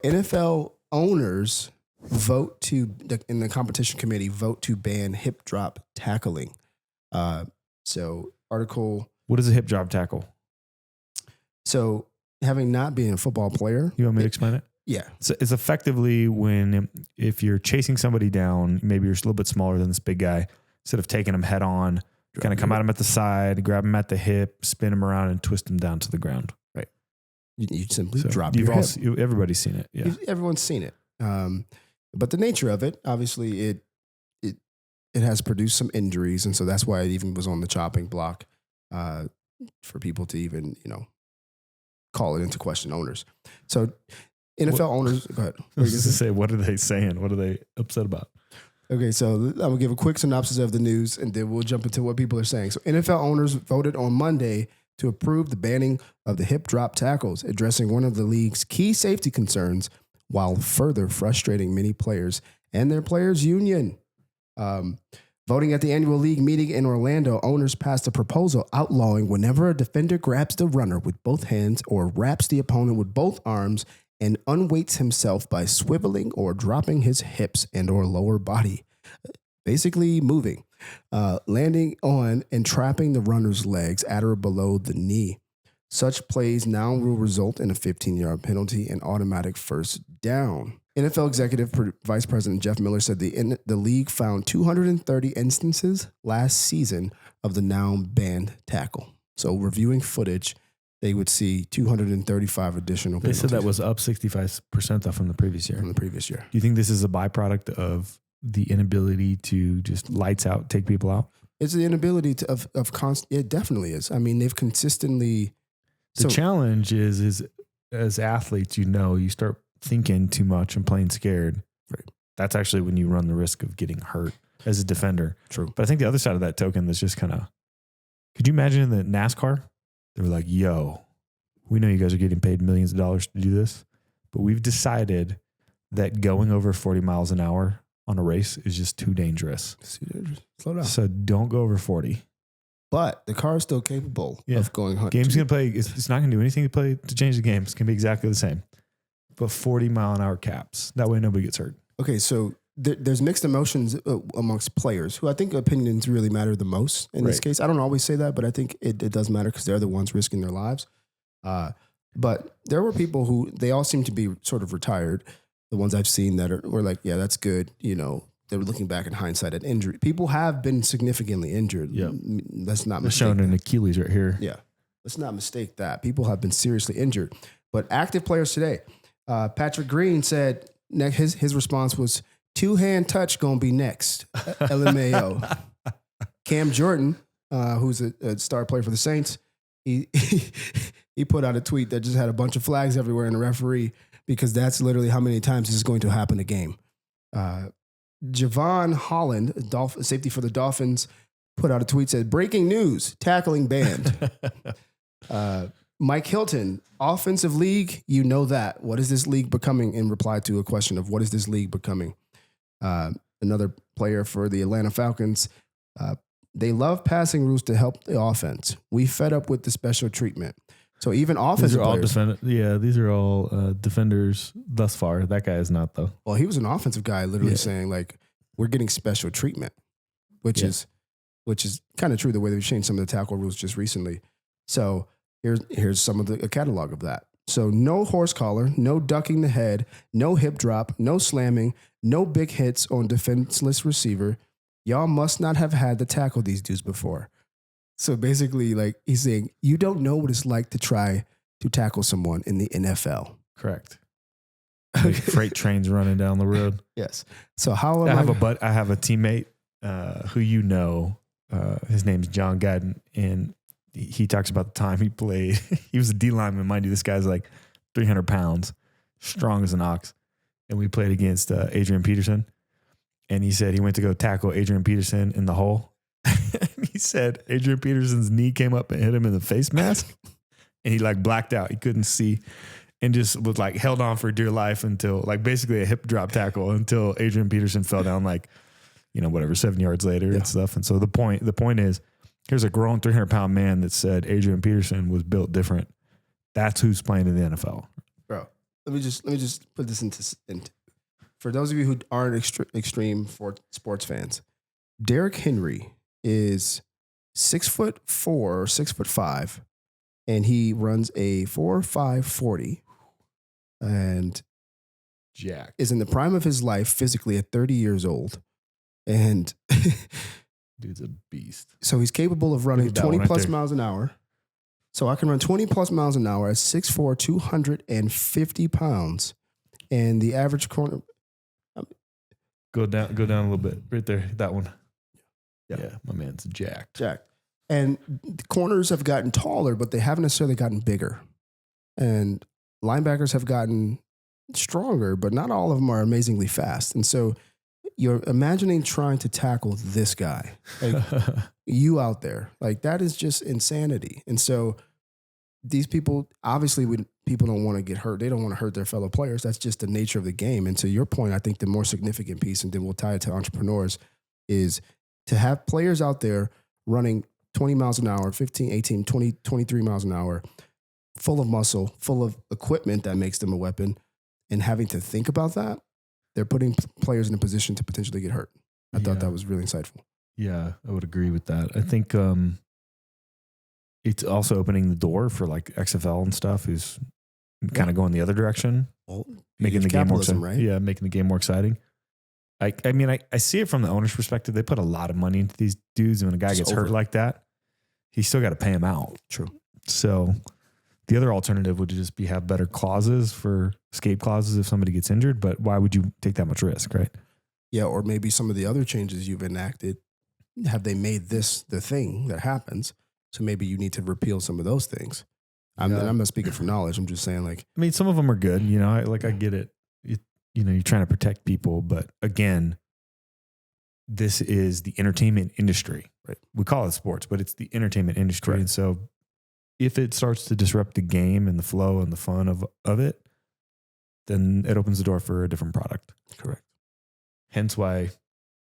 NFL owners in the competition committee vote to ban hip drop tackling. So article. What is a hip drop tackle? So having not been a football player. You want me to explain it? Yeah. So it's effectively if you're chasing somebody down, maybe you're a little bit smaller than this big guy, instead of taking him head on, kind of come at him at the side, grab him at the hip, spin him around and twist him down to the ground. Right. You simply drop your hip. Everybody's seen it. Yeah. Everyone's seen it. But the nature of it, obviously it has produced some injuries. And so that's why it even was on the chopping block for people to even, call it into question owners. So NFL owners, go ahead. I was just to say, what are they saying? What are they upset about? Okay, so I'm going to give a quick synopsis of the news, and then we'll jump into what people are saying. So NFL owners voted on Monday to approve the banning of the hip drop tackles, addressing one of the league's key safety concerns while further frustrating many players and their players' union. Voting at the annual league meeting in Orlando, owners passed a proposal outlawing whenever a defender grabs the runner with both hands or wraps the opponent with both arms and unweights himself by swiveling or dropping his hips and or lower body, basically moving, landing on and trapping the runner's legs at or below the knee. Such plays now will result in a 15-yard penalty and automatic first down. NFL Executive Vice President Jeff Miller said the league found 230 instances last season of the now banned tackle. So reviewing footage, they would see 235 additional penalties. They said that was up 65% off from the previous year. From the previous year. Do you think this is a byproduct of the inability to just lights out, take people out? It's the inability it definitely is. I mean, they've consistently. The challenge is as athletes, you start thinking too much and playing scared. Right. That's actually when you run the risk of getting hurt as a defender. True. But I think the other side of that token that's just kind of, could you imagine in the NASCAR? They were like, yo, we know you guys are getting paid millions of dollars to do this, but we've decided that going over 40 miles an hour on a race is just too dangerous. Slow down. So don't go over 40. But the car is still capable of going 100. Game's going to play. It's not going to do anything to change the game. It's going to be exactly the same. But 40 mile an hour caps. That way nobody gets hurt. Okay, so there's mixed emotions amongst players who I think opinions really matter the most in this case. I don't always say that, but I think it does matter because they're the ones risking their lives. But there were people who, they all seem to be sort of retired. The ones I've seen that were like, yeah, that's good. They were looking back in hindsight at injury. People have been significantly injured. Yep. Let's not mistake that. Showing an Achilles right here. Yeah. Let's not mistake that. People have been seriously injured. But active players today, Patrick Green said his response was, two-hand touch gonna be next. LMAO. Cam Jordan, who's a star player for the Saints, he put out a tweet that just had a bunch of flags everywhere in the referee because that's literally how many times this is going to happen a game. Javon Holland, safety for the Dolphins, put out a tweet, said, breaking news, tackling banned. Mike Hilton, offensive league, you know that. What is this league becoming? In reply to a question of what is this league becoming? Another player for the Atlanta Falcons, they love passing rules to help the offense. We fed up with the special treatment. So even offensive players. These are all defenders thus far. That guy is not, though. Well, he was an offensive guy literally saying, like, we're getting special treatment, which is kind of true the way they've changed some of the tackle rules just recently. So here's some of the catalog of that. So no horse collar, no ducking the head, no hip drop, no slamming, no big hits on defenseless receiver. Y'all must not have had to tackle these dudes before. So basically, like, he's saying, you don't know what it's like to try to tackle someone in the NFL. Correct. Freight trains running down the road. Yes. So how I have a teammate who his name's John Gadden, and he talks about the time he played. He was a D lineman, mind you. This guy's like 300 pounds, strong as an ox. And we played against Adrian Peterson. And he said he went to go tackle Adrian Peterson in the hole. He said Adrian Peterson's knee came up and hit him in the face mask. And he like blacked out. He couldn't see and just was like held on for dear life until like basically a hip drop tackle until Adrian Peterson fell down 7 yards later and stuff. And so the point is, here's a grown 300-pound man that said Adrian Peterson was built different. That's who's playing in the NFL. Bro, let me just put this into for those of you who aren't extreme for sports fans. Derrick Henry is 6'4" or 6'5", and he runs a 4.5 40, and Jack is in the prime of his life physically at 30 years old, and dude's a beast. So he's capable of running 20 plus miles an hour. So I can run 20 plus miles an hour at 6'4", 250 pounds, and the average corner. Go down a little bit. Right there. That one. Yeah, my man's jacked. And the corners have gotten taller, but they haven't necessarily gotten bigger. And linebackers have gotten stronger, but not all of them are amazingly fast. And so you're imagining trying to tackle this guy, like you out there, like that is just insanity. And so these people, obviously, when people don't want to get hurt, they don't want to hurt their fellow players. That's just the nature of the game. And to your point, I think the more significant piece, and then we'll tie it to entrepreneurs, is to have players out there running 20 miles an hour, 15, 18, 20, 23 miles an hour, full of muscle, full of equipment that makes them a weapon, and having to think about that, they're putting players in a position to potentially get hurt. I thought that was really insightful. Yeah, I would agree with that. I think it's also opening the door for like XFL and stuff, who's kind of going the other direction, making the game more exciting. Right? Yeah, making the game more exciting. I mean, I see it from the owner's perspective. They put a lot of money into these dudes, and when a guy gets hurt like that, he's still got to pay him out. True. So the other alternative would just be have better clauses for escape clauses if somebody gets injured. But why would you take that much risk, right? Yeah, or maybe some of the other changes you've enacted, have they made this the thing that happens? So maybe you need to repeal some of those things. I'm not speaking from knowledge. I'm just saying, like, I mean, some of them are good. You know, I get it. You're trying to protect people, but again, this is the entertainment industry. Right? We call it sports, but it's the entertainment industry. Correct. And so if it starts to disrupt the game and the flow and the fun of it, then it opens the door for a different product. Correct. Hence why,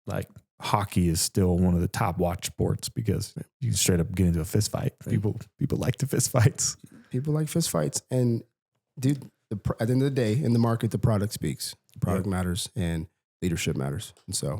like, hockey is still one of the top watch sports, because you can straight up get into a fist fight. People like the fist fights. People like fist fights. And dude, at the end of the day, in the market, the product speaks. The product matters and leadership matters. And so